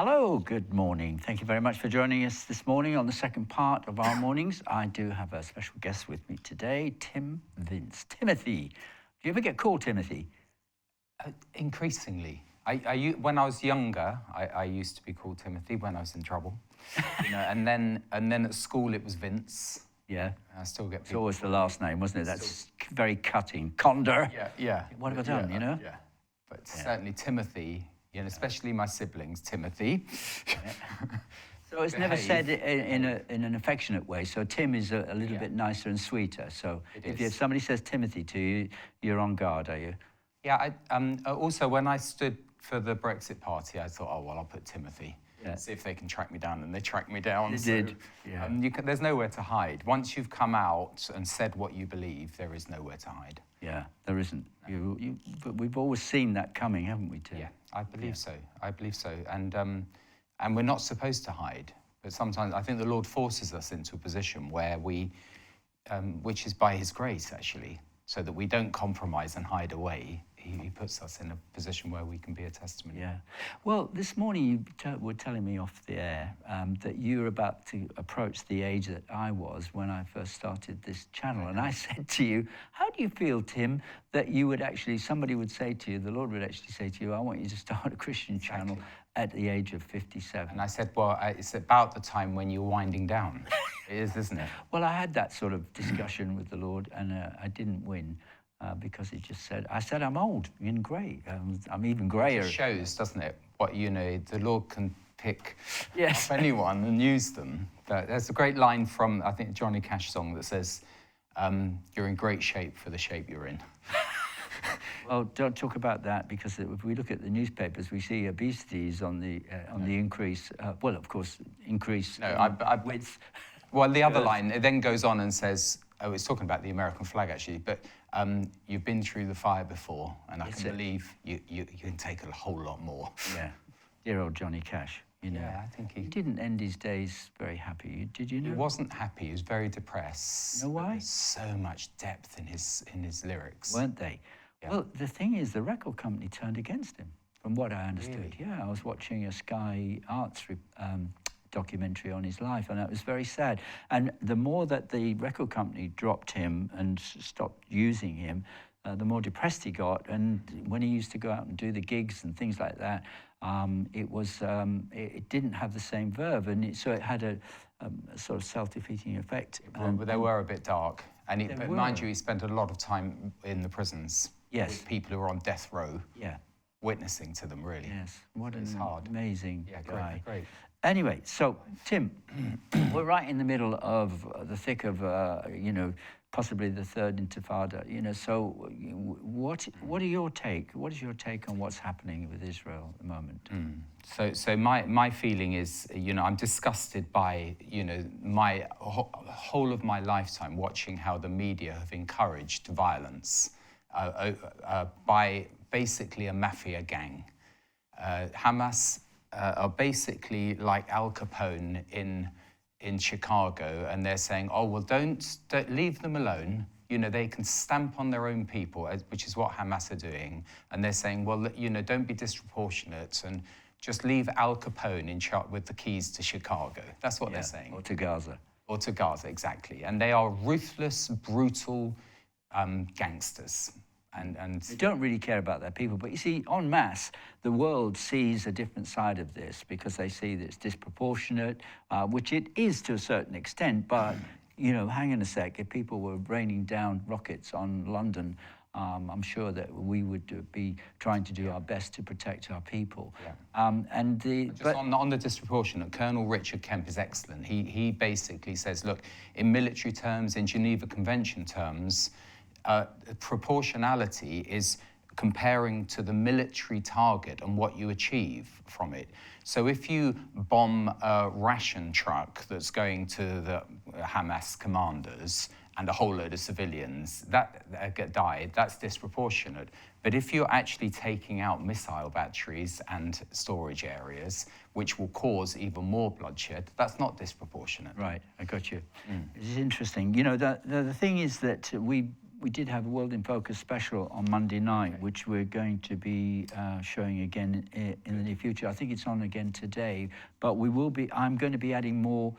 Hello, good morning. Thank you very much for joining us this morning on the second part of our mornings. I do have a special guest with me today, Timothy. Do you ever get called Timothy? Increasingly. When I was younger, I used to be called Timothy when I was in trouble. And then at school it was Vince. Yeah. I still get people. It's always the last name, wasn't it? That's very cutting. Conder. Yeah. What have I done, Yeah. But certainly Timothy, especially my siblings, Timothy. So it's never said in an affectionate way. So Tim is a little bit nicer and sweeter. So if somebody says Timothy to you, you're on guard, are you? Yeah. Also, when I stood for the Brexit Party, I thought, oh well, I'll put Timothy. Yeah. See if they can track me down, and they tracked me down. They did. Yeah. There's nowhere to hide. Once you've come out and said what you believe, there is nowhere to hide. Yeah, there isn't. No. But we've always seen that coming, haven't we, Tim? Yeah, I believe so. I believe so. And we're not supposed to hide. But sometimes I think the Lord forces us into a position where we, which is by His grace, actually, so that we don't compromise and hide away. He puts us in a position where we can be a testimony. Yeah. Well, this morning you were telling me off the air that you were about to approach the age that I was when I first started this channel. And I said to you, how do you feel, Tim, that you would actually, somebody would say to you, the Lord would actually say to you, I want you to start a Christian channel at the age of 57. And I said, well, it's about the time when you're winding down. It is, isn't it? Well, I had that sort of discussion with the Lord, and I didn't win. Because he just said, I'm old and grey. I'm even greyer. It shows, doesn't it? What, the Lord can pick up anyone and use them. There's a great line from, I think, a Johnny Cash song that says, you're in great shape for the shape you're in. Well, don't talk about that, because if we look at the newspapers, we see obesity is on the increase. Well, of course, increase width. Well, the other line, it then goes on and says, it's talking about the American flag, actually, but you've been through the fire before, and I can believe you can take a whole lot more. Yeah, dear old Johnny Cash, Yeah, I think he didn't end his days very happy, did you know? He wasn't happy, he was very depressed. You know why? There's so much depth in his lyrics. Weren't they? Yeah. Well, the thing is, the record company turned against him, from what I understood. Really? Yeah, I was watching a Sky Arts documentary on his life, and that was very sad. And the more that the record company dropped him and stopped using him, the more depressed he got. And when he used to go out and do the gigs and things like that, it didn't have the same verve, and so it had a sort of self-defeating effect. But they were a bit dark, but mind you, he spent a lot of time in the prisons. Yes. With people who are on death row. Yeah. Witnessing to them, really. Yes. What an amazing guy. Great. Anyway, so Tim, we're right in the middle of the thick of, possibly the third Intifada. So what is your take on what's happening with Israel at the moment? So my feeling is, I'm disgusted by, my whole of my lifetime watching how the media have encouraged violence by basically a mafia gang. Hamas are basically like Al Capone in Chicago, and they're saying, oh, well, don't leave them alone. They can stamp on their own people, which is what Hamas are doing. And they're saying, well, don't be disproportionate and just leave Al Capone in charge with the keys to Chicago. That's what they're saying. Or to Gaza. Or to Gaza, exactly. And they are ruthless, brutal gangsters. And they don't really care about their people. But you see, en masse, the world sees a different side of this, because they see that it's disproportionate, which it is to a certain extent. But, hang on a sec, if people were raining down rockets on London, I'm sure that we would be trying to do our best to protect our people. Yeah. On the disproportionate, Colonel Richard Kemp is excellent. He basically says, look, in military terms, in Geneva Convention terms, proportionality is comparing to the military target and what you achieve from it. So if you bomb a ration truck that's going to the Hamas commanders and a whole load of civilians that get died, that's disproportionate. But if you're actually taking out missile batteries and storage areas, which will cause even more bloodshed, that's not disproportionate. Right, I got you. It's interesting. The thing is that we did have a World in Focus special on Monday night, which we're going to be showing again in the near future. I think it's on again today, but I'm going to be adding more,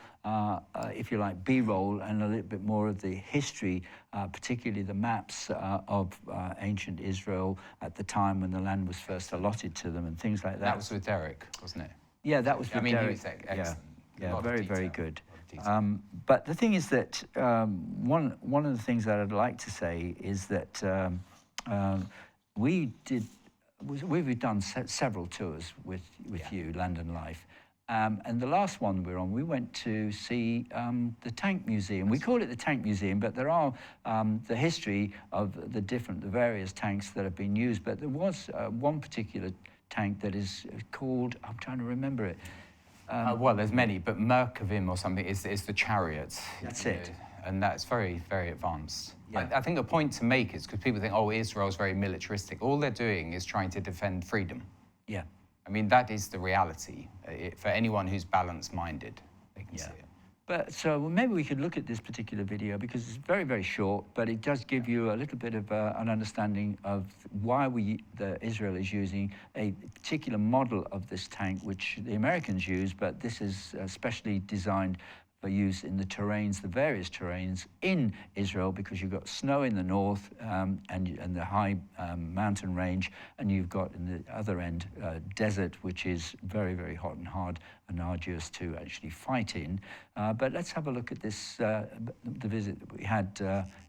if you like, B-roll and a little bit more of the history, particularly the maps of ancient Israel at the time when the land was first allotted to them and things like that. That was with Derek, wasn't it? Yeah, that was with Derek. He was excellent. Yeah, very, very good. But the thing is that one of the things that I'd like to say is that we've done several tours with you, Land and Life. And the last one we were on, we went to see the Tank Museum. We call it the Tank Museum, but there are the history of the various tanks that have been used. But there was one particular tank that is called, I'm trying to remember it. Well, there's many, but Merkavim or something is the chariot. That's it. And that's very, very advanced. Yeah. I think the point to make is because people think, oh, Israel's very militaristic. All they're doing is trying to defend freedom. Yeah. I mean, that is the reality. For anyone who's balanced-minded, they can see it. But so maybe we could look at this particular video because it's very, very short, but it does give you a little bit of an understanding of why Israel is using a particular model of this tank, which the Americans use, but this is specially designed for use in the various terrains in Israel, because you've got snow in the north and the high mountain range, and you've got in the other end desert, which is very, very hot and hard and arduous to actually fight in. But let's have a look at this, the visit that we had,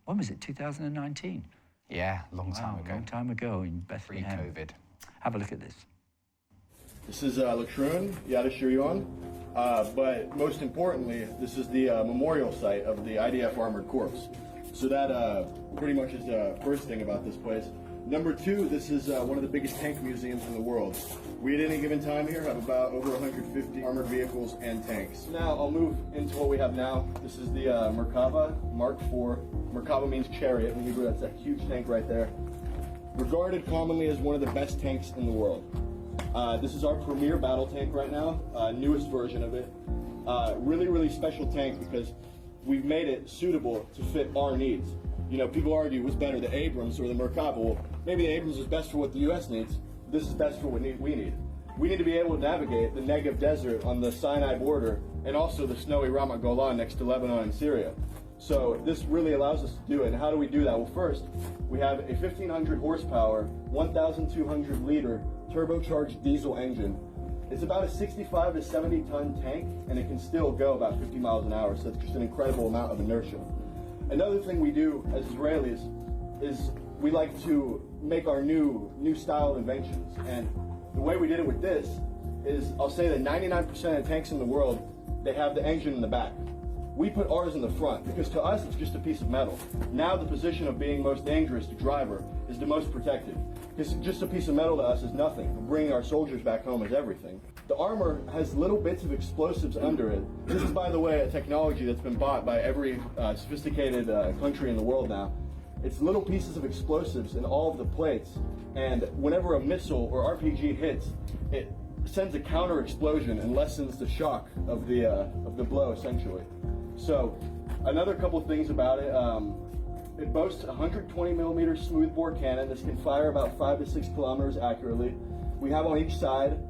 when was it, 2019? Yeah, long time ago. Long time ago in Bethlehem. Pre-COVID. Have a look at this. This is Latrun, Yad Shirion. But most importantly, this is the memorial site of the IDF Armored Corps. So that pretty much is the first thing about this place. Number two, this is one of the biggest tank museums in the world. We at any given time here have about over 150 armored vehicles and tanks. Now I'll move into what we have now. This is the Merkava Mark IV. Merkava means chariot in Hebrew. That's a huge tank right there. Regarded commonly as one of the best tanks in the world. This is our premier battle tank right now, newest version of it. Really, really special tank because we've made it suitable to fit our needs. You know, people argue what's better, the Abrams or the Merkava. Well, maybe the Abrams is best for what the U.S. needs. This is best for what we need. We need to be able to navigate the Negev Desert on the Sinai border and also the snowy Ramat Golan next to Lebanon and Syria. So this really allows us to do it. And how do we do that? Well, first, we have a 1,500 horsepower, 1,200 liter turbocharged diesel engine. It's about a 65 to 70 ton tank, and it can still go about 50 miles an hour, so it's just an incredible amount of inertia. Another thing we do as Israelis is we like to make our new style inventions, and the way we did it with this is, I'll say that 99% of tanks in the world, they have the engine in the back. We put ours in the front because to us it's just a piece of metal. Now the position of being most dangerous to driver is the most protected. Because just a piece of metal to us is nothing. Bringing our soldiers back home is everything. The armor has little bits of explosives under it. This is, by the way, a technology that's been bought by every sophisticated country in the world now. It's little pieces of explosives in all of the plates, and whenever a missile or RPG hits, it sends a counter explosion and lessens the shock of the blow, essentially. So, another couple of things about it. It boasts a 120 millimeter smoothbore cannon. This can fire about 5 to 6 kilometers accurately. We have on each side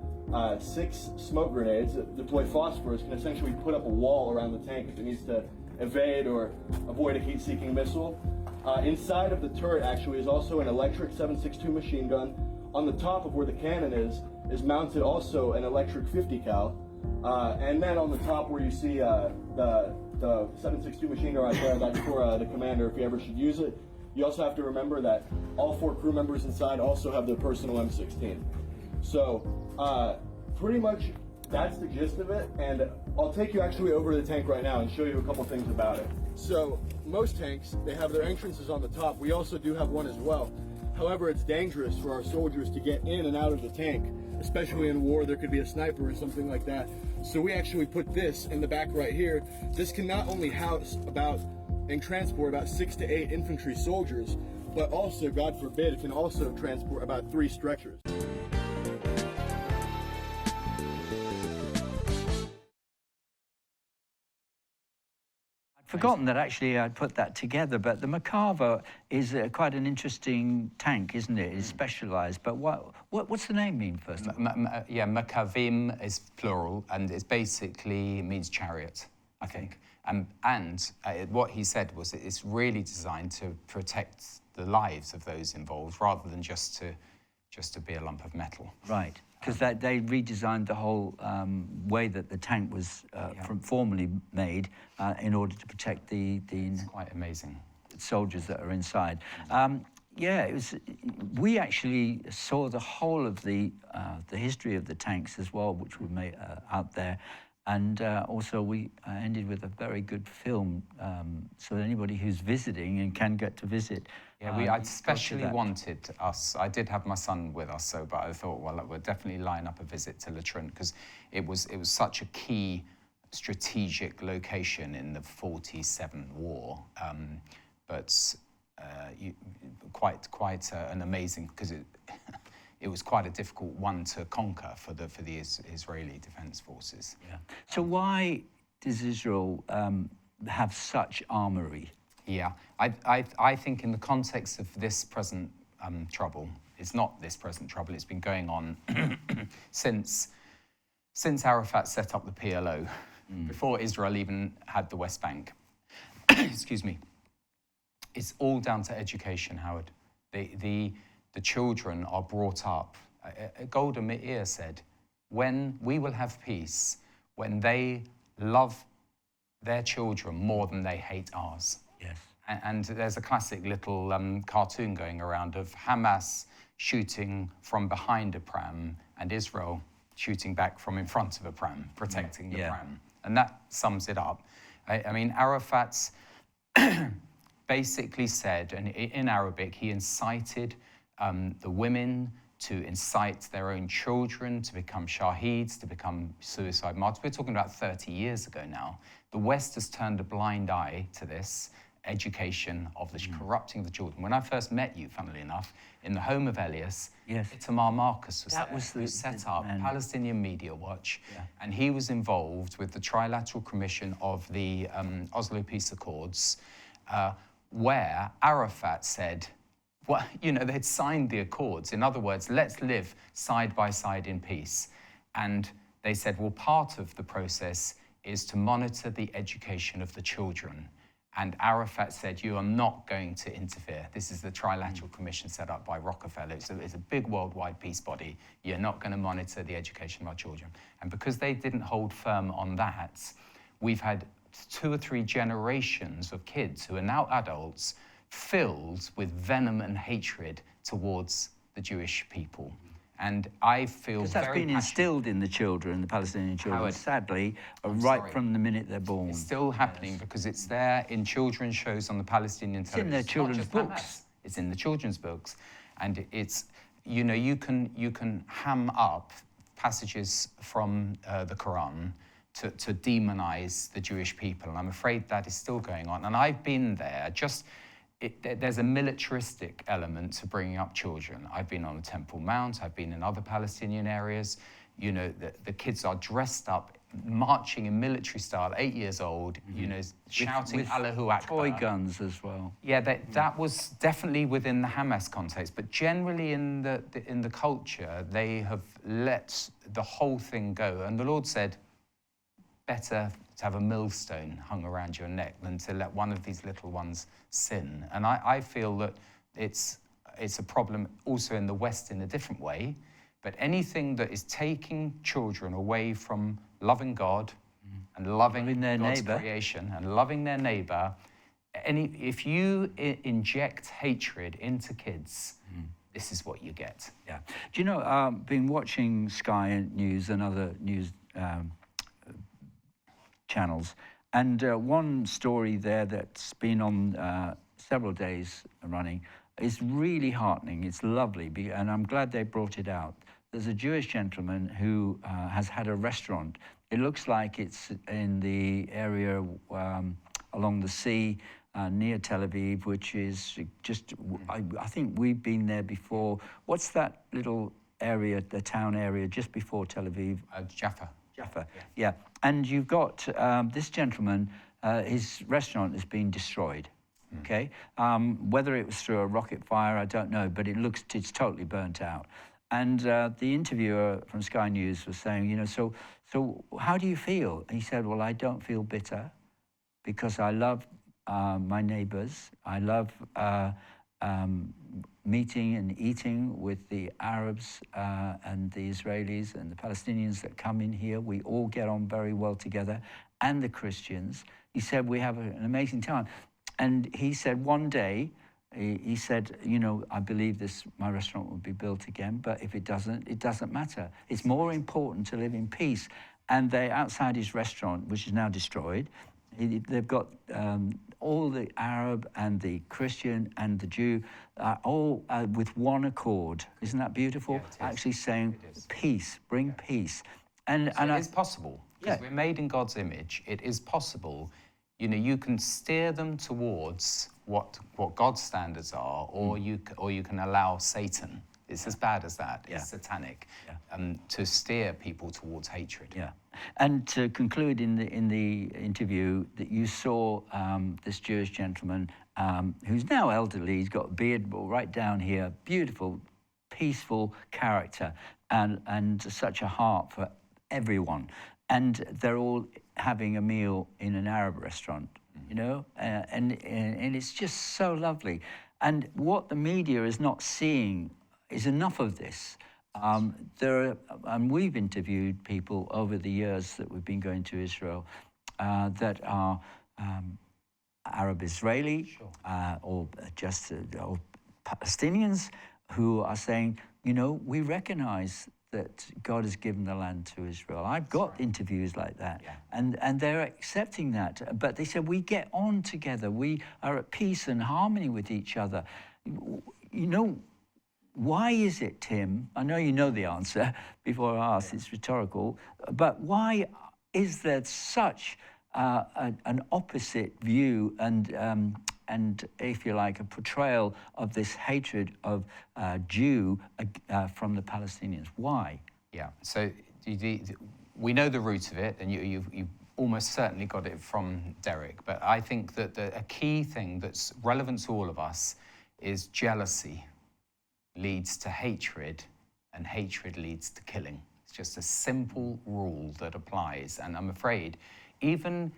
6 smoke grenades that deploy phosphorus, can essentially put up a wall around the tank if it needs to evade or avoid a heat-seeking missile. Inside of the turret actually is also an electric 7.62 machine gun. On the top of where the cannon is mounted also an electric 50 cal. And then on the top where you see the 7.62 machine gun right there, that's for the commander if he ever should use it. You also have to remember that all 4 crew members inside also have their personal M16. So pretty much that's the gist of it, and I'll take you actually over to the tank right now and show you a couple things about it. So most tanks, they have their entrances on the top. We also do have one as well. However, it's dangerous for our soldiers to get in and out of the tank, especially in war. There could be a sniper or something like that. So we actually put this in the back right here. This can not only house and transport about 6 to 8 infantry soldiers, but also, God forbid, it can also transport about 3 stretchers. forgotten that actually I'd put that together, but the Merkava is quite an interesting tank, isn't it? It's specialised, but what's the name mean, first of all? Yeah, Merkavim is plural, and it basically means chariot, I think. And what he said was that it's really designed to protect the lives of those involved, rather than just to be a lump of metal. Right, because they redesigned the whole way that the tank was formerly made in order to protect It's quite amazing. soldiers that are inside. Yeah, it was. We actually saw the whole of the history of the tanks as well, which were made out there. And also we ended with a very good film, so anybody who's visiting and can get to visit. Yeah, I especially wanted us. I did have my son with us, but I thought, well, we'll definitely line up a visit to Latrun, because it was such a key strategic location in the 47 war. But quite an amazing, because it was quite a difficult one to conquer for the Israeli Defense Forces. Yeah. So why does Israel have such armory? Yeah, I think in the context of this present trouble, it's not this present trouble, it's been going on since Arafat set up the PLO, before Israel even had the West Bank. Excuse me. It's all down to education, Howard. The children are brought up. Golda Meir said, when we will have peace, when they love their children more than they hate ours. Yes. And there's a classic little cartoon going around of Hamas shooting from behind a pram and Israel shooting back from in front of a pram, protecting the pram. And that sums it up. I mean, Arafat's basically said, and in Arabic, he incited the women to incite their own children to become shaheeds, to become suicide martyrs. We're talking about 30 years ago now. The West has turned a blind eye to this education of the corrupting of the children. When I first met you, funnily enough, in the home of Elias, Itamar Marcus who set up Palestinian Media Watch, and he was involved with the trilateral commission of the Oslo Peace Accords, where Arafat said, well, you know, they'd signed the accords. In other words, let's live side by side in peace. And they said, well, part of the process is to monitor the education of the children. And Arafat said, you are not going to interfere. This is the trilateral commission set up by Rockefeller. So it's a big worldwide peace body. You're not going to monitor the education of our children. And because they didn't hold firm on that, we've had 2 or 3 generations of kids who are now adults filled with venom and hatred towards the Jewish people. And I feel very that's been instilled in the children, the Palestinian children, Howard, sadly, right from the minute they're born. It's still happening because it's there in children's shows on the Palestinian television. It's in their children's books. It's in the children's books. And it's, you know, you can ham up passages from the Quran to demonize the Jewish people. And I'm afraid that is still going on. And I've been there. There's a militaristic element to bringing up children. I've been on the Temple Mount. I've been in other Palestinian areas. You know, the kids are dressed up, marching in military style, 8 years old, you know, shouting with Allahu Akbar. Toy guns as well. Yeah, that was definitely within the Hamas context, but generally in the culture, they have let the whole thing go. And the Lord said, better to have a millstone hung around your neck than to let one of these little ones sin. And I feel that it's a problem also in the West in a different way, but anything that is taking children away from loving God and loving their God's neighbor. creation and loving their neighbor, if you inject hatred into kids, this is what you get. Yeah. Do you know, been watching Sky News and other news channels, and one story there that's been on several days running is really heartening. It's lovely, and I'm glad they brought it out. There's a Jewish gentleman who has had a restaurant. It looks like it's in the area along the sea near Tel Aviv, which is just, I think we've been there before. What's that little area, the town area just before Tel Aviv? Jaffa. Jaffa, yeah. And you've got this gentleman his restaurant has been destroyed. Okay, whether it was through a rocket fire, I don't know, but it's totally burnt out. And the interviewer from Sky News was saying, you know, so how do you feel? And he said, well, I don't feel bitter because I love my neighbors. I love meeting and eating with the Arabs and the Israelis and the Palestinians that come in here. We all get on very well together, and the Christians. He said, we have an amazing time. And he said one day, he said, you know, I believe my restaurant will be built again, but if it doesn't matter. It's more important to live in peace. And they, outside his restaurant, which is now destroyed, they've got all the Arab and the Christian and the Jew all with one accord. Isn't that beautiful? Yeah, actually saying peace, bring peace. And it is possible. Because we're made in God's image. It is possible. You know, you can steer them towards what God's standards are, or you can allow Satan. It's as bad as that. It's satanic. To steer people towards hatred. Yeah. And to conclude in the interview, that you saw this Jewish gentleman who's now elderly. He's got a beard right down here. Beautiful, peaceful character, and such a heart for everyone. And they're all having a meal in an Arab restaurant, you know, and it's just so lovely. And what the media is not seeing is enough of this. And we've interviewed people over the years that we've been going to Israel that are Arab Israeli or or Palestinians who are saying, you know, we recognize that God has given the land to Israel. I've got interviews like that, and they're accepting that. But they said, we get on together. We are at peace and harmony with each other. You know, why is it, Tim? I know you know the answer before I ask, it's rhetorical, but why is there such an opposite view and if you like, a portrayal of this hatred of Jew from the Palestinians? Why? Yeah, so we know the root of it, and you almost certainly got it from Derek, but I think that a key thing that's relevant to all of us is jealousy leads to hatred, and hatred leads to killing. It's just a simple rule that applies, and I'm afraid even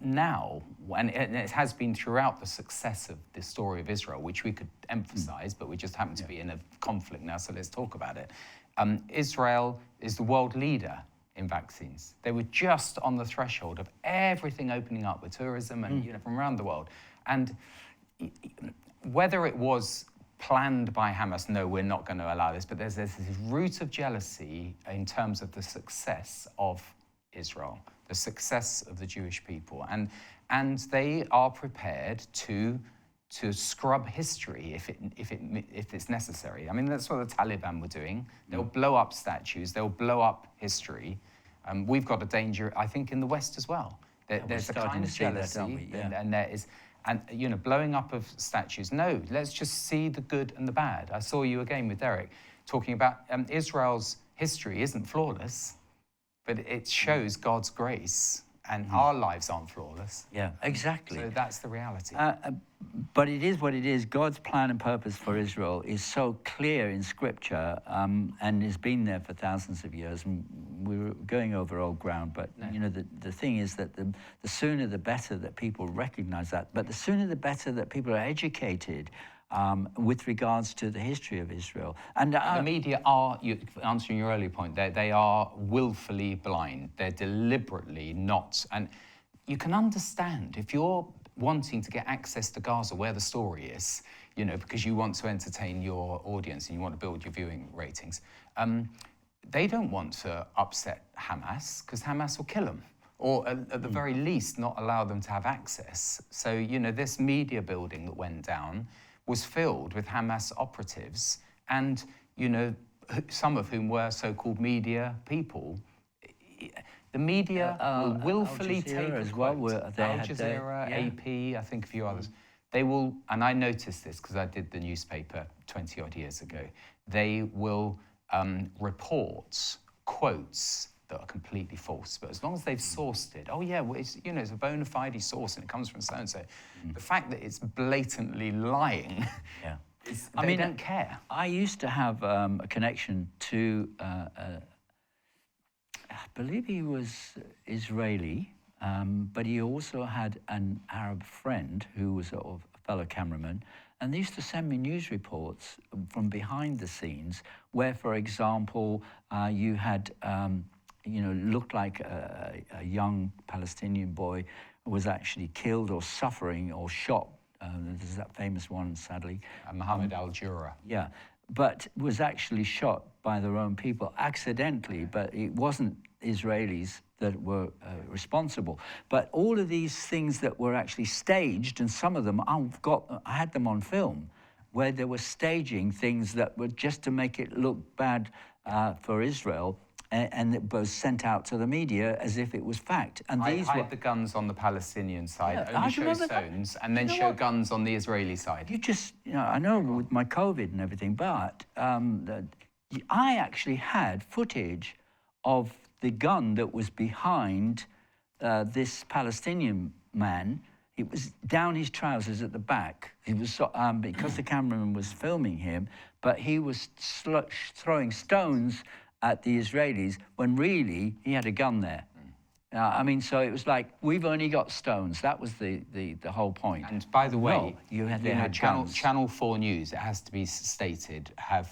now, and it has been throughout the success of the story of Israel, which we could emphasize, but we just happen to be in a conflict now, so let's talk about it. Israel is the world leader in vaccines. They were just on the threshold of everything opening up with tourism and you know, from around the world. And whether it was planned by Hamas, no, we're not going to allow this, but there's this root of jealousy in terms of the success of Israel, the success of the Jewish people, and they are prepared to scrub history if it's necessary. I mean, that's what the Taliban were doing. They'll blow up statues. They'll blow up history. We've got a danger, I think, in the West as well. There's a kind of jealousy, and there is, and you know, blowing up of statues. No, let's just see the good and the bad. I saw you again with Derek talking about Israel's history isn't flawless, but it shows God's grace, and our lives aren't flawless. Yeah, exactly. So that's the reality. But it is what it is. God's plan and purpose for Israel is so clear in Scripture, and has been there for thousands of years. And we're going over old ground, but you know, the thing is that the sooner the better that people recognize that. But the sooner the better that people are educated with regards to the history of Israel. And the media are, answering your earlier point, they are willfully blind. They're deliberately not. And you can understand if you're wanting to get access to Gaza, where the story is, you know, because you want to entertain your audience and you want to build your viewing ratings. They don't want to upset Hamas, because Hamas will kill them, or at the very least not allow them to have access. So, you know, this media building that went down was filled with Hamas operatives, and, you know, some of whom were so-called media people. The media will willfully take as well. Al Jazeera, AP, I think a few others. They will, and I noticed this because I did the newspaper 20 odd years ago, they will report quotes that are completely false. But as long as they've sourced it, oh yeah, well, it's, you know, it's a bona fide source and it comes from so-and-so. The fact that it's blatantly lying, Yeah. they don't care. I used to have a connection to, I believe he was Israeli, but he also had an Arab friend who was sort of a fellow cameraman, and they used to send me news reports from behind the scenes where, for example, you had, you know, looked like a young Palestinian boy was actually killed or suffering or shot. There's that famous one, sadly. Mohammed al-Jura. Yeah, but was actually shot by their own people accidentally, but it wasn't Israelis that were responsible. But all of these things that were actually staged, and some of them I had them on film, where they were staging things that were just to make it look bad for Israel, and it was sent out to the media as if it was fact. And these hide the guns on the Palestinian side, Yeah, only show stones, and then show guns on the Israeli side. You know, I know with my COVID and everything, but I actually had footage of the gun that was behind this Palestinian man. It was down his trousers at the back. He was because the cameraman was filming him, but he was throwing stones at the Israelis when really he had a gun there. I mean, so it was like, we've only got stones. That was the whole point. And by the way, they had Channel 4 News, it has to be stated, have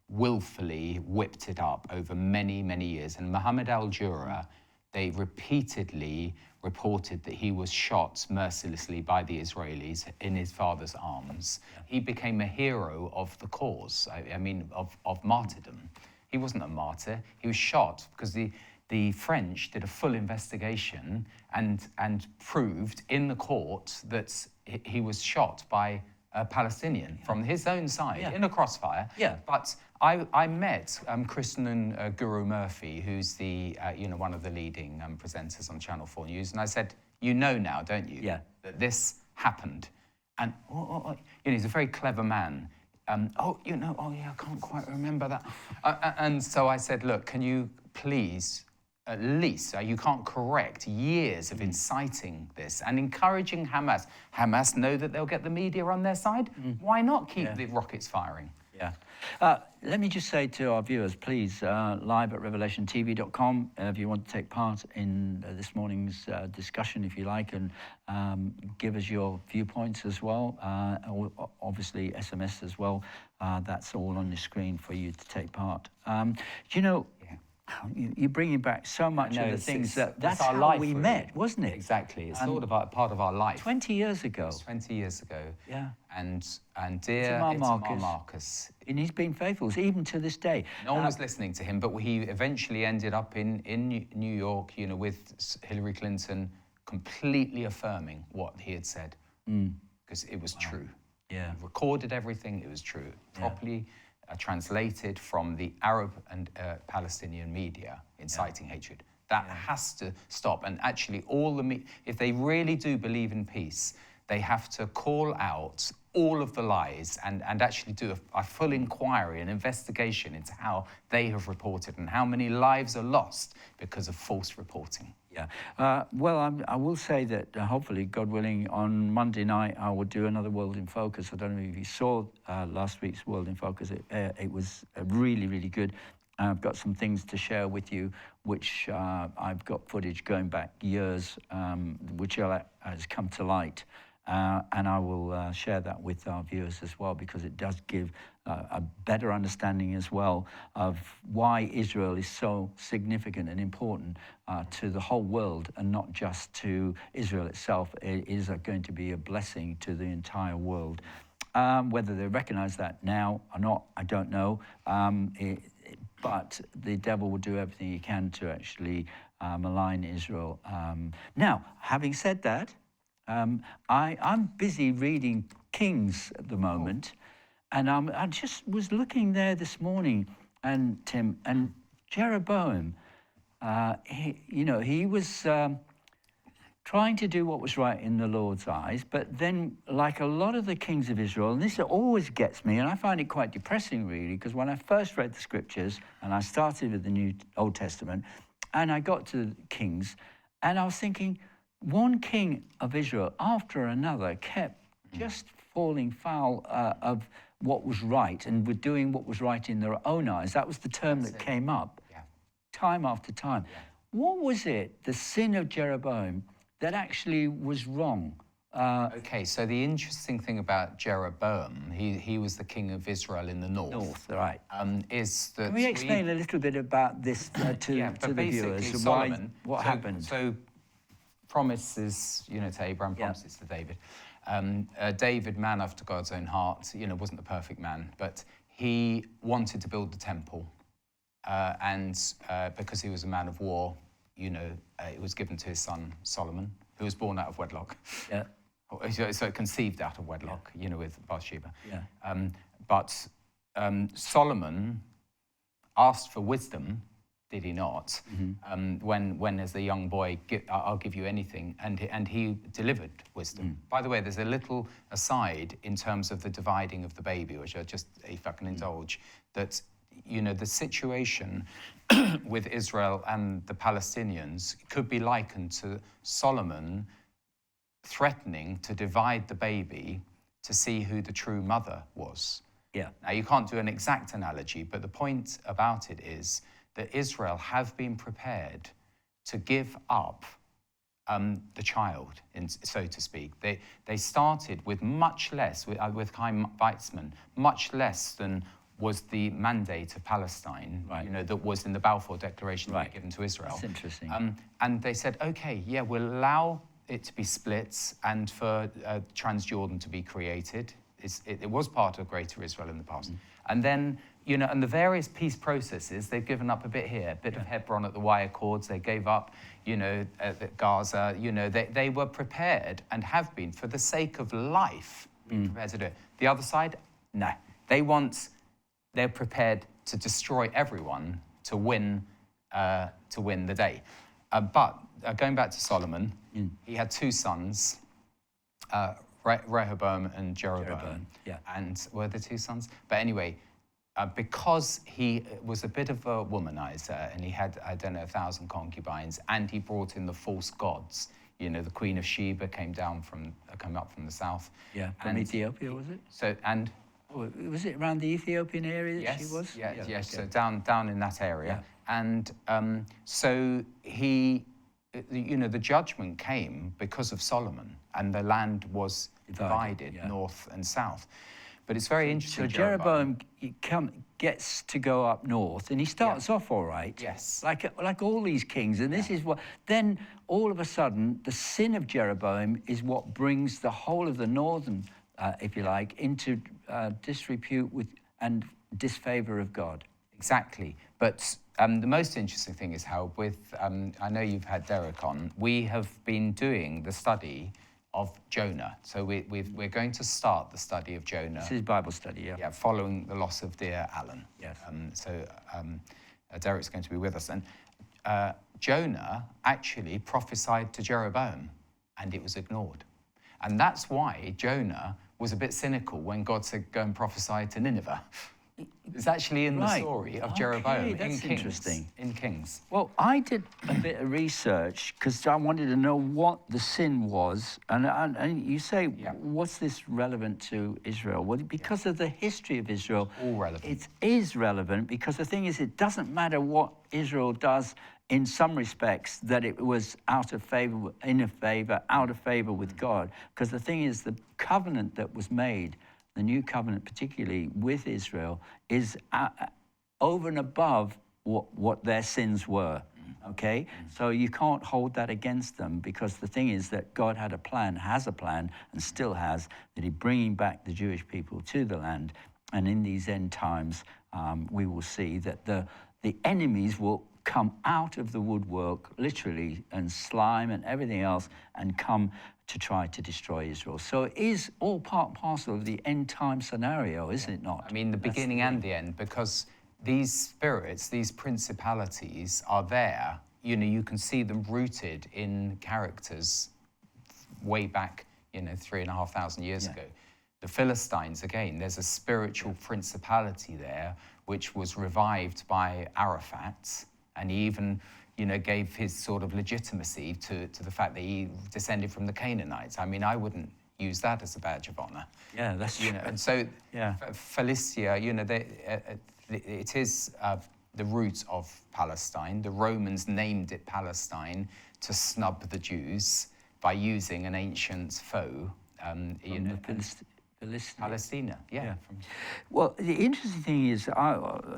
willfully whipped it up over many, many years. And Mohammed al-Jura, they repeatedly reported that he was shot mercilessly by the Israelis in his father's arms. Yeah. He became a hero of the cause, I mean, of martyrdom. He wasn't a martyr. He was shot because the French did a full investigation and proved in the court that he was shot by a Palestinian from his own side in a crossfire. Yeah. But I met Kristen Guru Murphy, who's the one of the leading presenters on Channel 4 News, and I said, you know now, don't you, that this happened? And he's a very clever man. I can't quite remember that. And so I said, look, can you please, at least, you can't correct years of inciting this and encouraging Hamas. Hamas know that they'll get the media on their side. Why not keep the rockets firing? Yeah. Let me just say to our viewers, please, live at revelationtv.com, if you want to take part in this morning's discussion, if you like, and give us your viewpoints as well. Obviously, SMS as well. That's all on the screen for you to take part. You're bringing back so much of the things that's how life, we met, wasn't it? Exactly. It's all about part of our life. 20 years ago. 20 years ago. Yeah. And dear Itamar Marcus. And he's been faithful, even to this day. No one was listening to him, but he eventually ended up in New York, with Hillary Clinton, completely affirming what he had said. Because it was true. Yeah. He recorded everything, it was true. Properly translated from the Arab and Palestinian media, inciting hatred. That has to stop. And actually, if they really do believe in peace, they have to call out all of the lies and actually do a full inquiry and investigation into how they have reported and how many lives are lost because of false reporting. Yeah. Well, I will say that hopefully, God willing, on Monday night, I will do another World in Focus. I don't know if you saw last week's World in Focus. It was really, really good. I've got some things to share with you, which I've got footage going back years, which has come to light. And I will share that with our viewers as well, because it does give a better understanding as well of why Israel is so significant and important to the whole world, and not just to Israel itself. It is going to be a blessing to the entire world. Whether they recognize that now or not, I don't know. But the devil will do everything he can to actually malign Israel. Now, having said that, I'm busy reading Kings at the moment, and I just was looking there this morning, and Tim, and Jeroboam, he was trying to do what was right in the Lord's eyes, but then, like a lot of the kings of Israel, and this always gets me, and I find it quite depressing, really, because when I first read the scriptures, and I started with the Old Testament, and I got to Kings, and I was thinking, one king of Israel after another kept just falling foul of what was right, and were doing what was right in their own eyes. That was the term that came up time after time. What was it, the sin of Jeroboam, that actually was wrong? Okay, so the interesting thing about Jeroboam, he was the king of Israel in the north. North, right. Is that Can we explain a little bit about this to the viewers? Solomon, What happened? So promises, to Abraham, promises to David. David, man after God's own heart, wasn't the perfect man, but he wanted to build the temple. And because he was a man of war, it was given to his son Solomon, who was born out of wedlock. Yeah. So conceived out of wedlock, with Bathsheba. Yeah. But Solomon asked for wisdom, did he not? When as a young boy, I'll give you anything, and he delivered wisdom. By the way, there's a little aside in terms of the dividing of the baby, which I just, if I can indulge, that the situation with Israel and the Palestinians could be likened to Solomon threatening to divide the baby to see who the true mother was. Yeah. Now, you can't do an exact analogy, but the point about it is that Israel have been prepared to give up the child, so to speak. They started with much less, with Chaim Weizmann, much less than was the mandate of Palestine, that was in the Balfour Declaration given to Israel. That's interesting. And they said, okay, we'll allow it to be split and for Transjordan to be created. It was part of Greater Israel in the past. And then, and the various peace processes, they've given up a bit here, a bit of Hebron at the Y Accords, they gave up, at Gaza, they were prepared and have been, for the sake of life, prepared to do it. The other side, no. They're prepared to destroy everyone to win the day. But going back to Solomon, he had two sons, Rehoboam and Jeroboam. And were the two sons? But anyway, because he was a bit of a womanizer and he had, 1,000 concubines, and he brought in the false gods. The Queen of Sheba came up from the south. Yeah, from Ethiopia, was it? So, and was it around the Ethiopian area that she was? Yes, Okay. so down in that area. Yeah. And so he, the judgment came because of Solomon, and the land was divided north and south. But it's very interesting. So Jeroboam gets to go up north, and he starts off all right. Yes. Like all these kings, and this is what. Then all of a sudden, the sin of Jeroboam is what brings the whole of the northern, if you like, into disrepute with and disfavor of God. Exactly. But the most interesting thing is how, I know you've had Derek on, we have been doing the study of Jonah. So we're going to start the study of Jonah. This is Bible study, yeah. Yeah, following the loss of dear Alan. Yes. Derek's going to be with us. And Jonah actually prophesied to Jeroboam, and it was ignored. And that's why Jonah was a bit cynical when God said, go and prophesy to Nineveh. It's actually in the story of Jeroboam in Kings. Well, I did a bit of research because I wanted to know what the sin was. And you say, what's this relevant to Israel? Well, because of the history of Israel, all relevant. It is relevant because the thing is, it doesn't matter what Israel does in some respects, that it was out of favor, out of favor with God. Because the thing is, the covenant that was made, the new covenant particularly with Israel, is over and above what their sins were, okay? So you can't hold that against them, because the thing is that God had a plan, has a plan, and still has, that he's bringing back the Jewish people to the land. And in these end times, we will see that the enemies will come out of the woodwork, literally, and slime and everything else, and come to try to destroy Israel. So it is all part and parcel of the end time scenario, isn't it not? I mean, the beginning and the end, because these spirits, these principalities are there you know, you can see them rooted in characters way back, you know, 3,500 years ago. The Philistines, again, there's a spiritual principality there, which was revived by Arafat, and he even, you know, gave his sort of legitimacy to the fact that he descended from the Canaanites. I mean, I wouldn't use that as a badge of honor. Yeah, that's you true. know, and so Yeah. Philistia, you know, it is the root of Palestine. The Romans named it Palestine to snub the Jews by using an ancient foe. You know, Palestina, yeah. Well, the interesting thing is,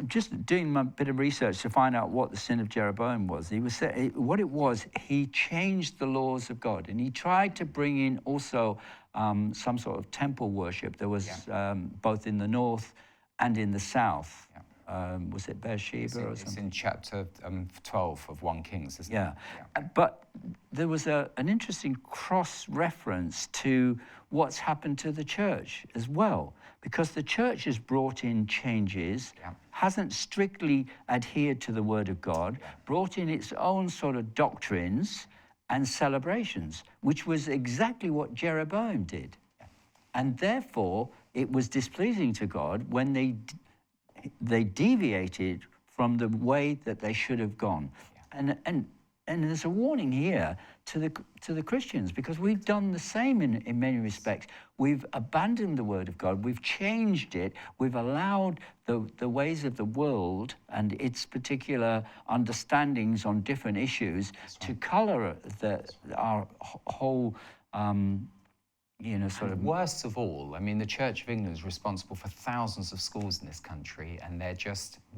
just doing my bit of research to find out what the sin of Jeroboam was. What it was, he changed the laws of God, and he tried to bring in also some sort of temple worship. There was both in the north and in the south. Was it Beersheba or something? It's in chapter 12 of 1 Kings, isn't it? Yeah. But there was an interesting cross-reference to what's happened to the church as well, because the church has brought in changes, hasn't strictly adhered to the Word of God, brought in its own sort of doctrines and celebrations, which was exactly what Jeroboam did. And therefore, it was displeasing to God when they deviated from the way that they should have gone. And there's a warning here to the Christians, because we've done the same in many respects. We've abandoned the Word of God, we've changed it, we've allowed the ways of the world and its particular understandings on different issues to colour our whole you know, sort of... Worst of all, I mean, the Church of England is responsible for thousands of schools in this country, and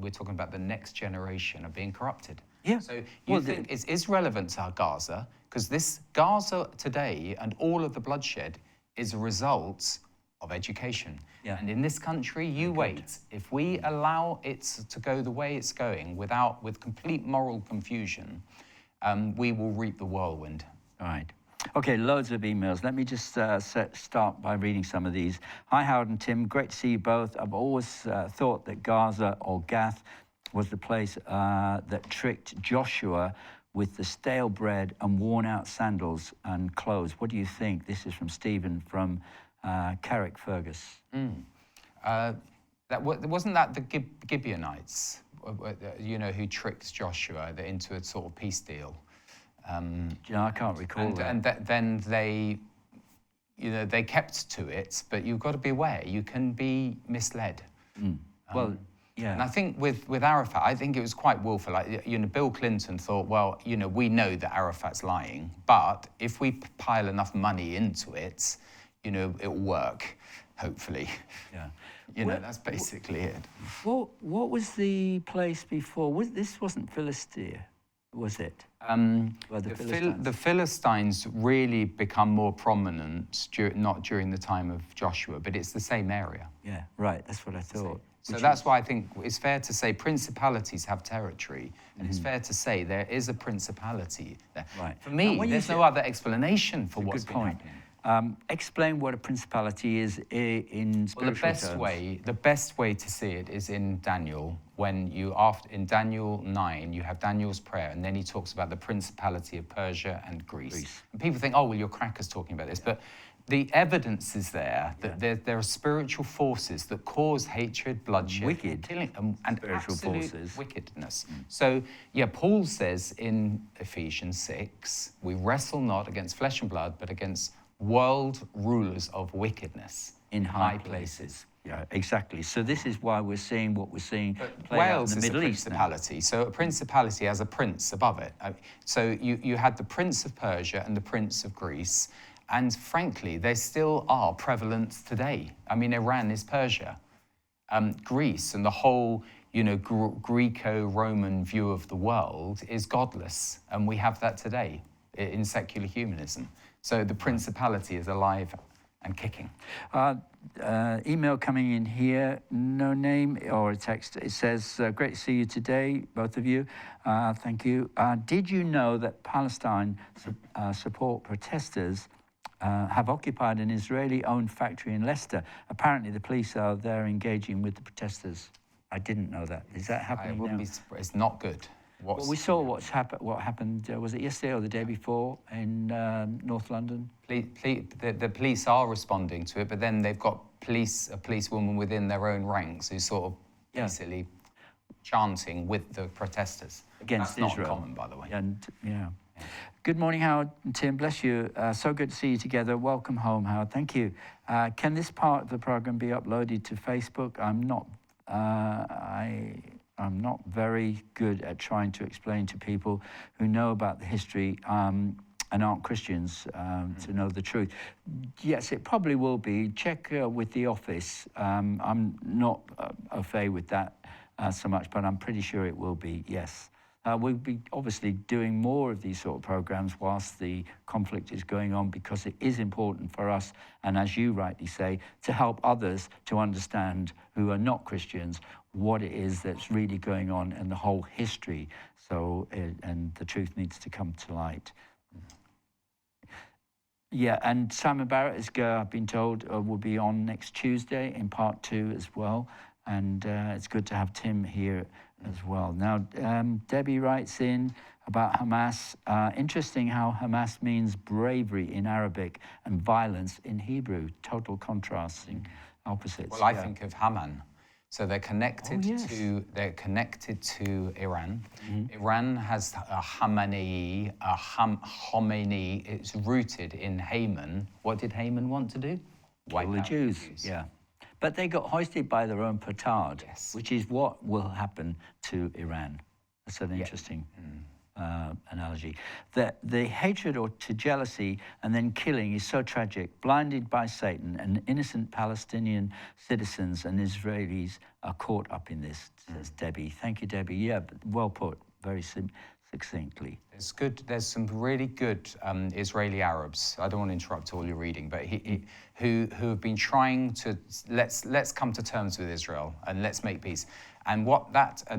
we're talking about the next generation are being corrupted. Yeah. So you think it is relevant to Gaza, because this Gaza today and all of the bloodshed is a result of education. Yeah. And in this country, you wait. If we allow it to go the way it's going with complete moral confusion, we will reap the whirlwind. All right. Okay, loads of emails. Let me just start by reading some of these. Hi, Howard and Tim. Great to see you both. I've always thought that Gaza or Gath was the place that tricked Joshua with the stale bread and worn-out sandals and clothes. What do you think? This is from Stephen from Carrickfergus. Wasn't that the Gibeonites, you know, who tricked Joshua into a sort of peace deal? You know, I can't recall that. And then they, you know, they kept to it, but you've got to be aware. You can be misled. Well, yeah. And I think with Arafat, I think it was quite willful. Like, you know, Bill Clinton thought, well, you know, we know that Arafat's lying, but if we pile enough money into it, you know, it'll work, hopefully. Yeah. You know, that's basically it. What was the place before? This wasn't Philistia, was it? The Philistines really become more prominent, not during the time of Joshua, but it's the same area. Yeah, right, that's what I thought. So that's why I think it's fair to say principalities have territory, and it's fair to say there is a principality there. Right. For me, there's no other explanation for what's been happening. Explain what a principality is in spiritual terms. The best way to see it is in Daniel, when in Daniel 9, you have Daniel's prayer, and then he talks about the principality of Persia and Greece. And people think, oh, well, you're crackers talking about this, but the evidence is there that there are spiritual forces that cause hatred, bloodshed, killing, and absolute wickedness. So, Paul says in Ephesians 6, we wrestle not against flesh and blood, but against world rulers of wickedness in high places. Yeah, exactly. So this is why we're seeing what we're seeing play out in the Middle East now. So a principality has a prince above it. So you had the Prince of Persia and the Prince of Greece, and frankly, they still are prevalent today. I mean, Iran is Persia. Greece and the whole, you know, Greco-Roman view of the world is godless, and we have that today in secular humanism. So the principality is alive and kicking. Email coming in here, no name or a text. It says, great to see you today, both of you. Thank you. Did you know that Palestine support protesters have occupied an Israeli-owned factory in Leicester? Apparently the police are there engaging with the protesters. I didn't know that. Is that happening now? It's not good. Well, we saw what happened, was it yesterday or the day before in North London? The police are responding to it, but then they've got a policewoman within their own ranks who's sort of basically chanting with the protesters. Against That's Israel. not common, by the way. And, Good morning, Howard and Tim. Bless you. So good to see you together. Welcome home, Howard. Thank you. Can this part of the program be uploaded to Facebook? I'm not very good at trying to explain to people who know about the history and aren't Christians to know the truth. Yes, it probably will be. Check with the office. I'm not au fait with that so much, but I'm pretty sure it will be, yes. We'll be obviously doing more of these sort of programs whilst the conflict is going on, because it is important for us, and as you rightly say, to help others to understand who are not Christians what it is that's really going on in the whole history. So, and the truth needs to come to light. Yeah, and Simon Barrett, as I've been told, will be on next Tuesday in part 2 as well. And it's good to have Tim here as well. Now, Debbie writes in about Hamas. Interesting how Hamas means bravery in Arabic and violence in Hebrew. Total contrasting opposites. Well, I think of Haman. So they're connected to Iran. Iran has a Khamenei, Khomeini. It's rooted in Haman. What did Haman want to do? Wipe out the Jews. Yeah. But they got hoisted by their own petard, which is what will happen to Iran. That's an interesting analogy. The hatred or to jealousy and then killing is so tragic. Blinded by Satan, and innocent Palestinian citizens and Israelis are caught up in this, says Debbie. Thank you, Debbie. Yeah, well put, very succinctly. There's some really good Israeli Arabs. I don't want to interrupt all your reading, but who have been trying to let's come to terms with Israel and let's make peace. And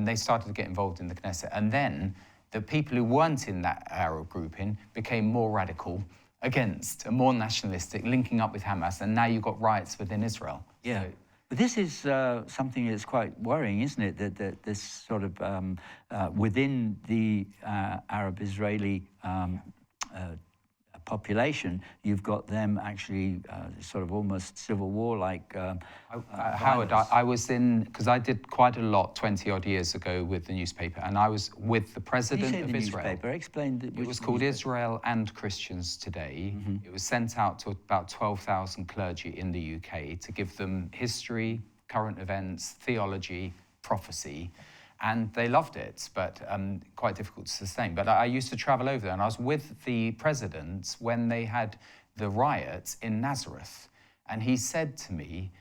they started to get involved in the Knesset, and then the people who weren't in that Arab grouping became more radical against and more nationalistic, linking up with Hamas, and now you've got riots within Israel. Yeah. So, but this is something that's quite worrying, isn't it? That this sort of within the Arab-Israeli population, you've got them actually sort of almost civil war-like. Howard, I was in, because I did quite a lot 20 odd years ago with the newspaper, and I was with the president of Israel. Newspaper? Explain. It was called Israel and Christians Today. It was sent out to about 12,000 clergy in the UK to give them history, current events, theology, prophecy. And they loved it, but quite difficult to sustain. But I used to travel over there, and I was with the president when they had the riots in Nazareth. And he said to me,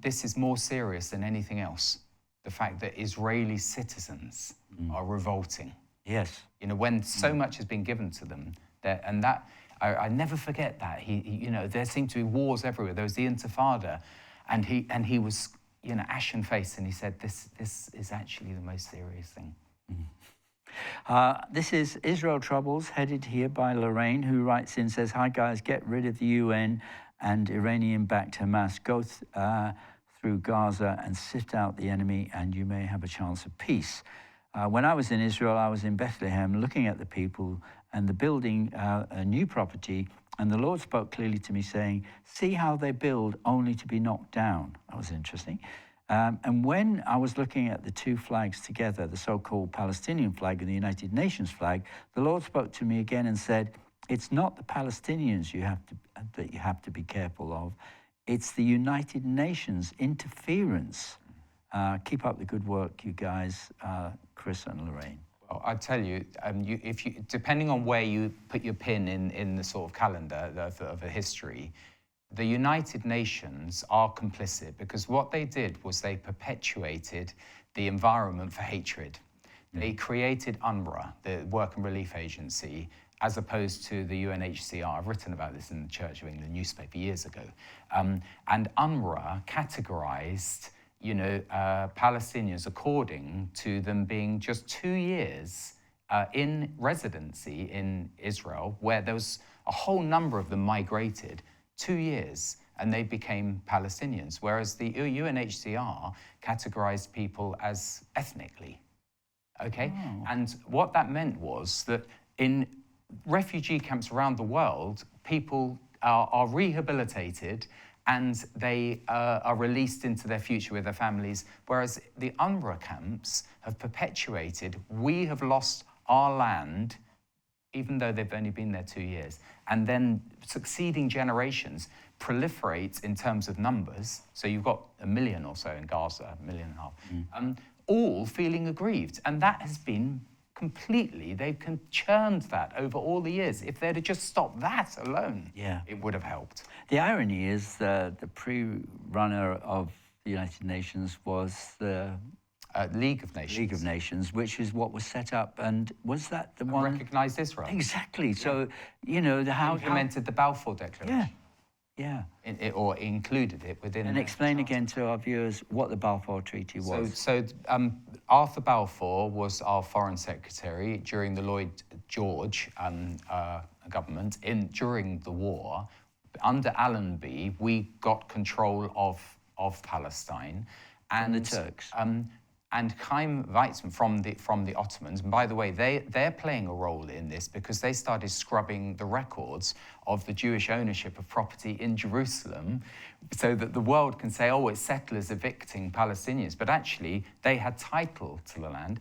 this is more serious than anything else. The fact that Israeli citizens are revolting. Yes. You know, when so much has been given to them. And that, I never forget that. You know, there seemed to be wars everywhere. There was the Intifada, and he was, you know, ashen-faced, and he said, this is actually the most serious thing. This is Israel Troubles, headed here by Lorraine, who writes in, says, hi guys, get rid of the UN and Iranian-backed Hamas. Go through Gaza and sift out the enemy, and you may have a chance of peace. When I was in Israel, I was in Bethlehem looking at the people and the building a new property, and the Lord spoke clearly to me saying, see how they build only to be knocked down. That was interesting. And when I was looking at the two flags together, the so-called Palestinian flag and the United Nations flag, the Lord spoke to me again and said, it's not the Palestinians that you have to be careful of. It's the United Nations interference. Keep up the good work, you guys, Chris and Lorraine. Well, I tell you, depending on where you put your pin in the sort of calendar of a history, the United Nations are complicit, because what they did was they perpetuated the environment for hatred. They created UNRWA, the Work and Relief Agency, as opposed to the UNHCR. I've written about this in the Church of England newspaper years ago. And UNRWA categorized, you know, Palestinians according to them being just 2 years in residency in Israel, where there was a whole number of them migrated, 2 years, and they became Palestinians, whereas the UNHCR categorized people as ethnically. Okay, and what that meant was that in refugee camps around the world, people are rehabilitated and they are released into their future with their families, whereas the UNRWA camps have perpetuated, we have lost our land, even though they've only been there 2 years. And then succeeding generations proliferate in terms of numbers. So you've got 1 million or so in Gaza, 1.5 million, all feeling aggrieved. And that has been completely, they've churned that over all the years. If they'd have just stopped that alone, it would have helped. The irony is the pre-runner of the United Nations was the League of Nations. League of Nations, which is what was set up, and was that the one recognised Israel? Exactly. So you know how implemented the Balfour Declaration. Or included it within. And explain again to our viewers what the Balfour Treaty was. So Arthur Balfour was our Foreign Secretary during the Lloyd George government during the war. Under Allenby, we got control of Palestine, and the Turks. And Chaim Weizmann from the Ottomans. And by the way, they're playing a role in this because they started scrubbing the records of the Jewish ownership of property in Jerusalem so that the world can say, oh, it's settlers evicting Palestinians. But actually, they had title to the land.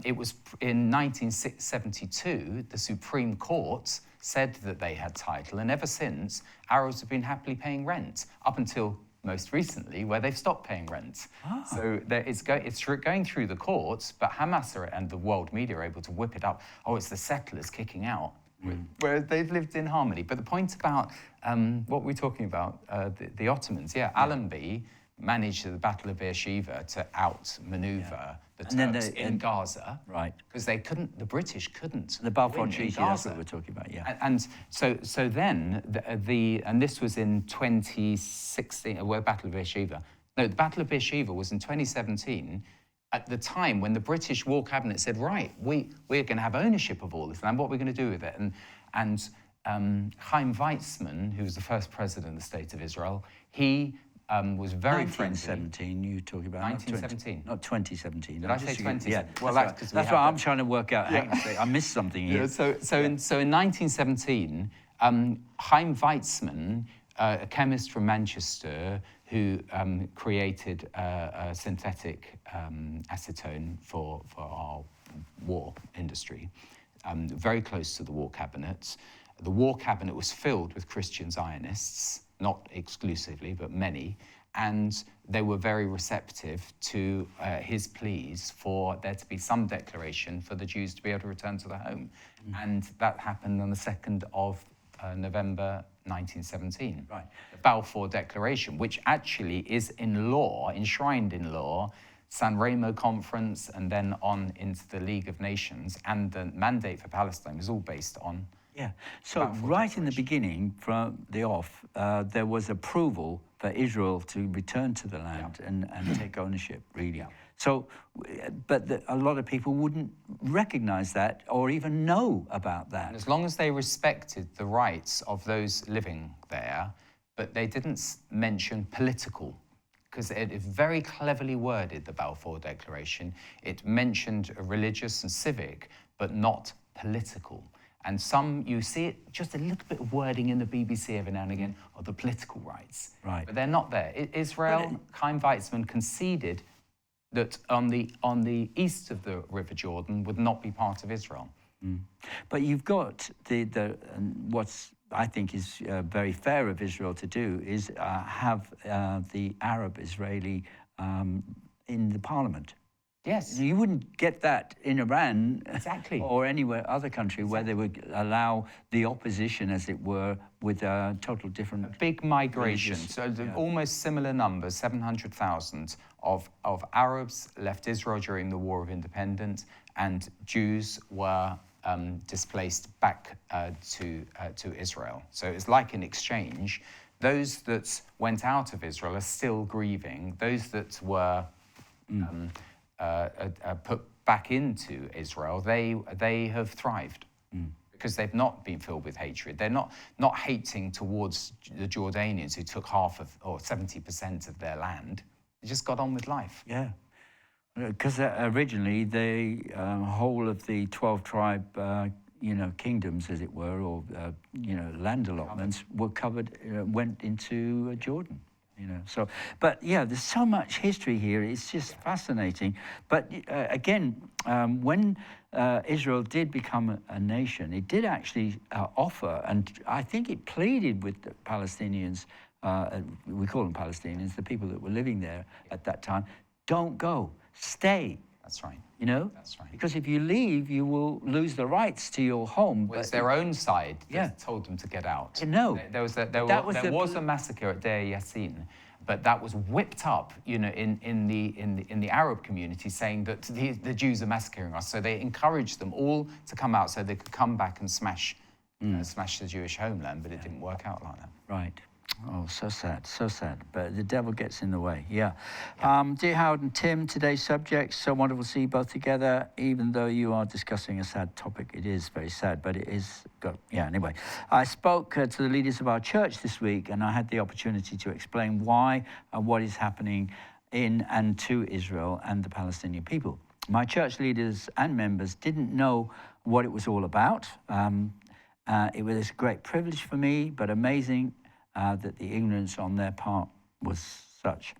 It was in 1972, the Supreme Court said that they had title. And ever since, Arabs have been happily paying rent up until most recently, where they've stopped paying rent. So it's going through the courts, but Hamas and the world media are able to whip it up. Oh, it's the settlers kicking out, where they've lived in harmony. But the point about what we're talking about, the Ottomans, Allenby managed the Battle of Beersheba to outmaneuver the Turks in Gaza, right? Because the British couldn't. The Balfour Treaty, that's what we're talking about, And so then and this was in 2016. Well, Battle of Beersheba. No, the Battle of Beersheba was in 2017. At the time when the British War Cabinet said, right, we're going to have ownership of all this land. What are we going to do with it? And Chaim Weizmann, who was the first president of the State of Israel, he was very friendly. 1917, you talking about? 1917. Not 2017. Did I say 20? Yeah, well, that's what I'm trying to work out. I missed something here. So in 1917, Chaim Weizmann, a chemist from Manchester, who created a synthetic acetone for our war industry, very close to the War Cabinet. The War Cabinet was filled with Christian Zionists, not exclusively, but many, and they were very receptive to his pleas for there to be some declaration for the Jews to be able to return to their home. And that happened on the 2nd of November 1917. Right. The Balfour Declaration, which actually is in law, enshrined in law, San Remo Conference, and then on into the League of Nations, and the mandate for Palestine was all based on. Yeah, so right in the beginning, from the off, there was approval for Israel to return to the land and take ownership, really. So, but a lot of people wouldn't recognize that or even know about that. And as long as they respected the rights of those living there, but they didn't mention political, because it very cleverly worded, the Balfour Declaration. It mentioned religious and civic, but not political. And you see it, just a little bit of wording in the BBC every now and again, of the political rights. Right. But they're not there. Israel, Chaim Weizmann conceded that on the east of the River Jordan would not be part of Israel. But you've got what's I think is very fair of Israel to do is have the Arab-Israeli in the parliament. Yes. You wouldn't get that in Iran or anywhere other country where they would allow the opposition, as it were, with a total different... A big migration, so almost similar numbers, 700,000 of Arabs left Israel during the War of Independence, and Jews were displaced back to Israel. So it's like an exchange. Those that went out of Israel are still grieving. Those that were... put back into Israel, they have thrived because they've not been filled with hatred. They're not hating towards the Jordanians who took 70% of their land. They just got on with life. Yeah. Because originally the whole of the 12 tribe, kingdoms, as it were, or land allotments were covered, went into Jordan. So, but yeah, there's so much history here. It's just fascinating. But again, when Israel did become a nation, it did actually offer, and I think it pleaded with the Palestinians. We call them Palestinians, the people that were living there at that time. Don't go. Stay. That's right. That's right. Because if you leave, you will lose the rights to your home. Well, it's their own side that told them to get out. No. There was a massacre at Deir Yassin, but that was whipped up, in the Arab community, saying that the Jews are massacring us. So they encouraged them all to come out so they could come back and smash the Jewish homeland, but it didn't work out like that. Right. Oh, so sad, so sad. But the devil gets in the way, yeah. Dear Howard and Tim, today's subject, so wonderful to see you both together. Even though you are discussing a sad topic, it is very sad, but it is, anyway. I spoke to the leaders of our church this week, and I had the opportunity to explain why and what is happening in and to Israel and the Palestinian people. My church leaders and members didn't know what it was all about. It was a great privilege for me, but amazing that the ignorance on their part was such.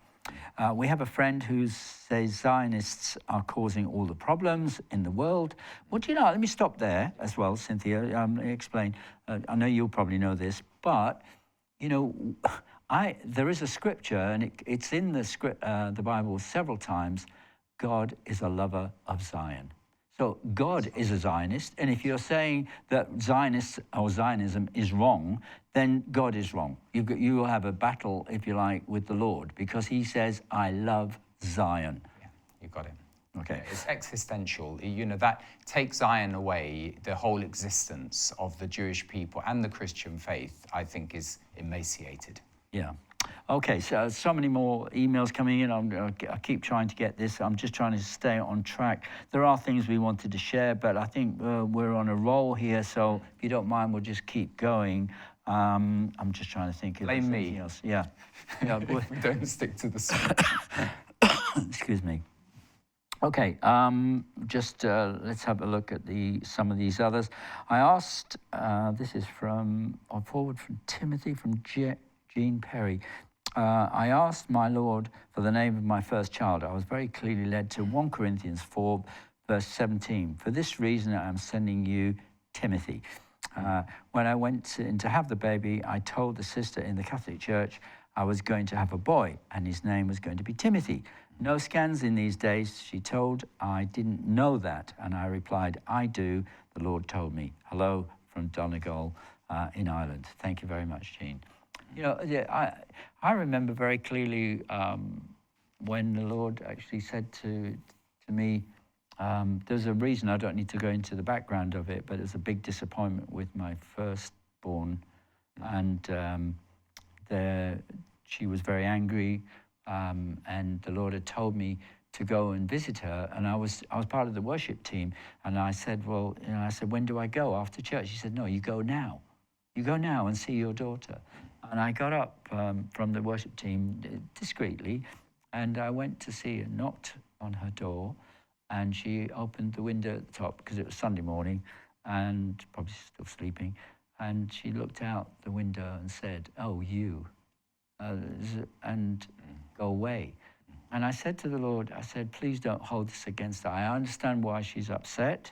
We have a friend who says Zionists are causing all the problems in the world. Well, do you know, let me stop there as well, Cynthia. Let me explain. I know you'll probably know this, but, there is a scripture, and it's in the Bible several times. God is a lover of Zion. So God is a Zionist, and if you're saying that Zionists or Zionism is wrong, then God is wrong. You will have a battle, if you like, with the Lord, because he says, I love Zion. Yeah, you got it. Okay. It's existential. That takes Zion away, the whole existence of the Jewish people and the Christian faith, I think, is emaciated. Yeah. Okay, so many more emails coming in. I keep trying to get this. I'm just trying to stay on track. There are things we wanted to share, but I think we're on a roll here. So if you don't mind, we'll just keep going. I'm just trying to think of anything else. Yeah. We don't stick to the script. Excuse me. Okay, let's have a look at some of these others. I asked, this is from Timothy, from Jean Perry. I asked my Lord for the name of my first child. I was very clearly led to 1 Corinthians 4, verse 17. For this reason, I am sending you Timothy. When I went in to have the baby, I told the sister in the Catholic Church I was going to have a boy, and his name was going to be Timothy. No scans in these days, she told. I didn't know that, and I replied, I do. The Lord told me. Hello from Donegal in Ireland. Thank you very much, Jean. I remember very clearly when the Lord actually said to me, there's a reason, I don't need to go into the background of it, but it was a big disappointment with my firstborn, and she was very angry, and the Lord had told me to go and visit her, and I was part of the worship team, and I said, when do I go after church? He said, no, you go now. You go now and see your daughter. And I got up from the worship team discreetly, and I went to see her, knocked on her door, and she opened the window at the top because it was Sunday morning and probably still sleeping. And she looked out the window and said, oh, you, and go away. And I said to the Lord, I said, please don't hold this against her. I understand why she's upset.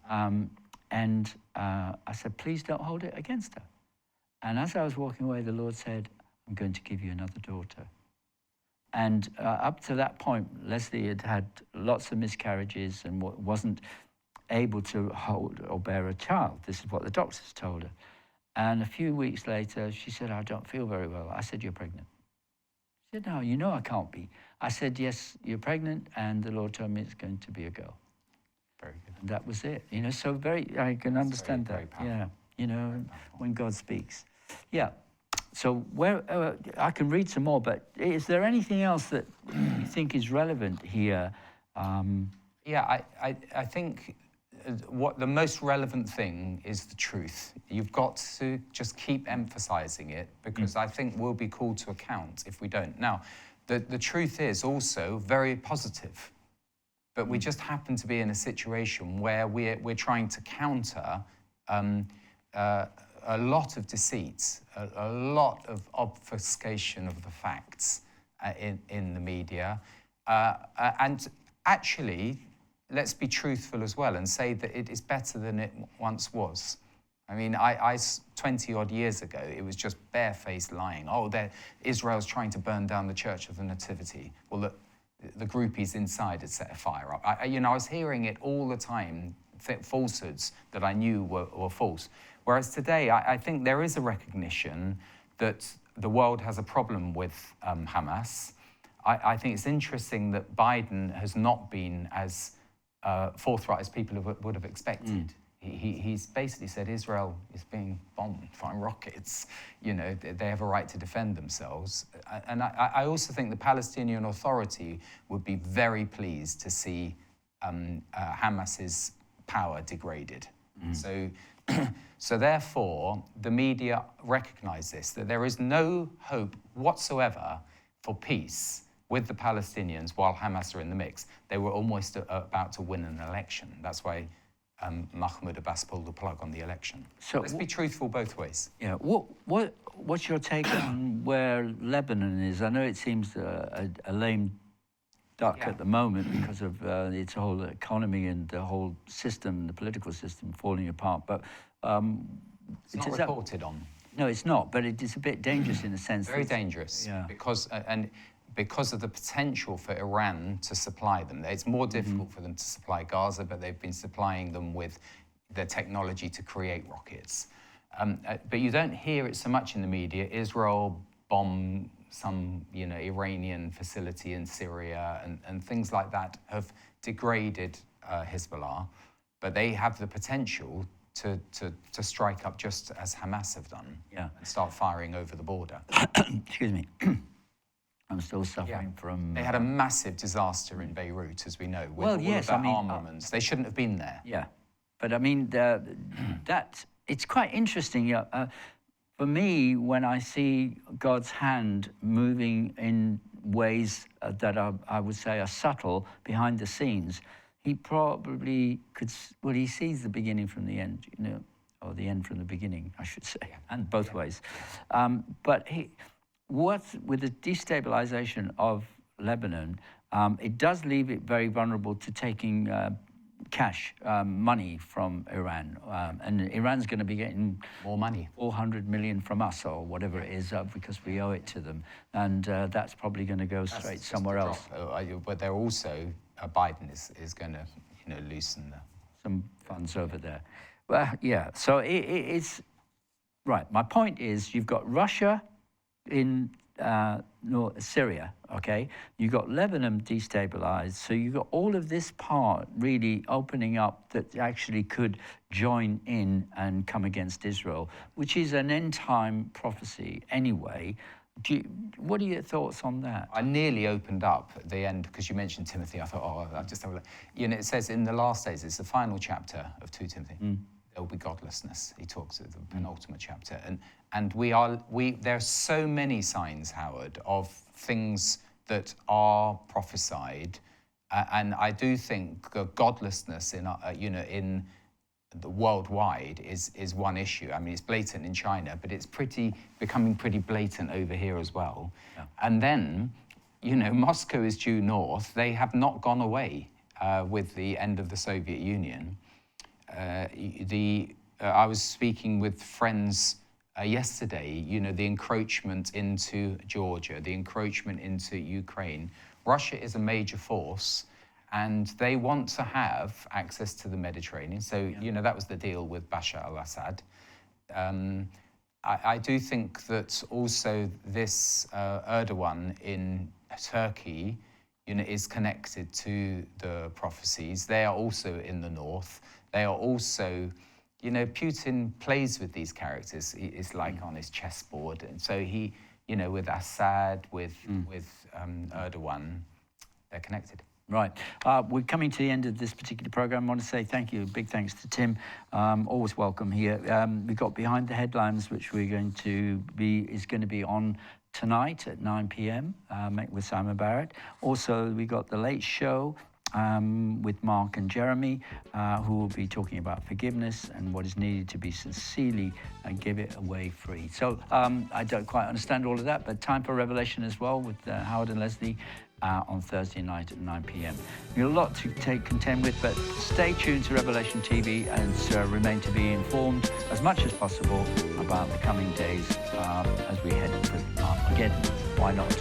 And I said, please don't hold it against her. And as I was walking away, the Lord said, I'm going to give you another daughter. And up to that point, Leslie had had lots of miscarriages and wasn't able to hold or bear a child. This is what the doctors told her. And a few weeks later, she said, I don't feel very well. I said, you're pregnant. She said, no, you know I can't be. I said, yes, you're pregnant, and the Lord told me it's going to be a girl. Very good. And that was it. So I can understand that. Very yeah, when God speaks. Yeah. So I can read some more, but is there anything else that you think is relevant here? Yeah, I think what the most relevant thing is the truth. You've got to just keep emphasizing it, because I think we'll be called to account if we don't. Now, the truth is also very positive. but we just happen to be in a situation where we're trying to counter a lot of deceit, a lot of obfuscation of the facts in the media. And actually, let's be truthful as well and say that it is better than it once was. I mean, 20-odd years ago, it was just barefaced lying. Oh, Israel's trying to burn down the Church of the Nativity. Well, the groupies inside had set a fire up. I was hearing it all the time, falsehoods that I knew were false. Whereas today, I think there is a recognition that the world has a problem with Hamas. I think it's interesting that Biden has not been as forthright as people would have expected. He's basically said Israel is being bombed by rockets. You know, they have a right to defend themselves. And I also think the Palestinian Authority would be very pleased to see Hamas's power degraded. So therefore, the media recognize this, that there is no hope whatsoever for peace with the Palestinians while Hamas are in the mix. They were almost about to win an election. That's why Mahmoud Abbas pulled the plug on the election. So let's be truthful both ways. Yeah. What's your take on where Lebanon is? I know it seems a lame duck at the moment because of its whole economy and the whole system, the political system falling apart. But it's not reported on. No, it's not. But it is a bit dangerous in a sense. Very dangerous. Yeah. Because of the potential for Iran to supply them. It's more difficult for them to supply Gaza, but they've been supplying them with the technology to create rockets. But you don't hear it so much in the media. Israel bombed some, Iranian facility in Syria, and things like that have degraded Hezbollah, but they have the potential to strike up just as Hamas have done, and start firing over the border. Excuse me. I'm still suffering from... They had a massive disaster in Beirut, as we know, with all of that armaments. They shouldn't have been there. Yeah, but I mean, it's quite interesting. For me, when I see God's hand moving in ways that I would say are subtle behind the scenes, he probably could... Well, he sees the beginning from the end, or the end from the beginning, I should say, and both ways. But with the destabilization of Lebanon, it does leave it very vulnerable to taking cash, money from Iran. And Iran's going to be getting more money, 400 million from us or whatever it is, because we owe it to them. And that's probably going to go straight somewhere else. But they're also, Biden is going to, loosen some funds over there. Well, yeah, so it's... Right, my point is you've got Russia in Syria, okay? You got Lebanon destabilized, so you got all of this part really opening up that actually could join in and come against Israel, which is an end-time prophecy anyway. What are your thoughts on that? I nearly opened up at the end because you mentioned Timothy. I thought, I'll just have a look. It says in the last days, it's the final chapter of 2 Timothy. There will be godlessness. He talks at the penultimate chapter, and there are so many signs, Howard, of things that are prophesied, and I do think godlessness in the worldwide is one issue. I mean, it's blatant in China, but it's becoming pretty blatant over here as well. Yeah. And then, Moscow is due north. They have not gone away with the end of the Soviet Union. I was speaking with friends yesterday, the encroachment into Georgia, the encroachment into Ukraine. Russia is a major force, and they want to have access to the Mediterranean. So, that was the deal with Bashar al-Assad. I do think that also this Erdogan in Turkey, is connected to the prophecies. They are also in the north. They are also, Putin plays with these characters. It's like on his chessboard. And so he, with Assad, with Erdogan, they're connected. Right. We're coming to the end of this particular program. I want to say thank you. Big thanks to Tim. Always welcome here. We've got Behind the Headlines, which is going to be on tonight at 9 p.m. With Simon Barrett. Also, we got The Late Show with Mark and Jeremy, who will be talking about forgiveness and what is needed to be sincerely and give it away free. So I don't quite understand all of that, but time for Revelation as well with Howard and Leslie on Thursday night at 9 p.m. We've got a lot to contend with, but stay tuned to Revelation TV and remain to be informed as much as possible about the coming days as we head to Armageddon. Why not?